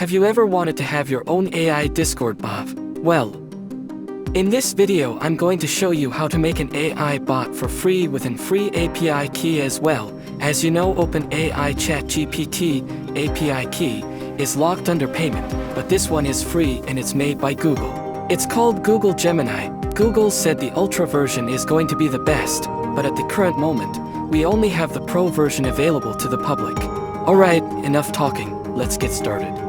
Have you ever wanted to have your own AI Discord bot? Well, in this video I'm going to show you how to make an AI bot for free with an free API key as well. As you know, OpenAI ChatGPT API key is locked under payment, but this one is free and it's made by Google. It's called Google Gemini. Google said the Ultra version is going to be the best, but at the current moment, we only have the Pro version available to the public. Alright, enough talking, let's get started.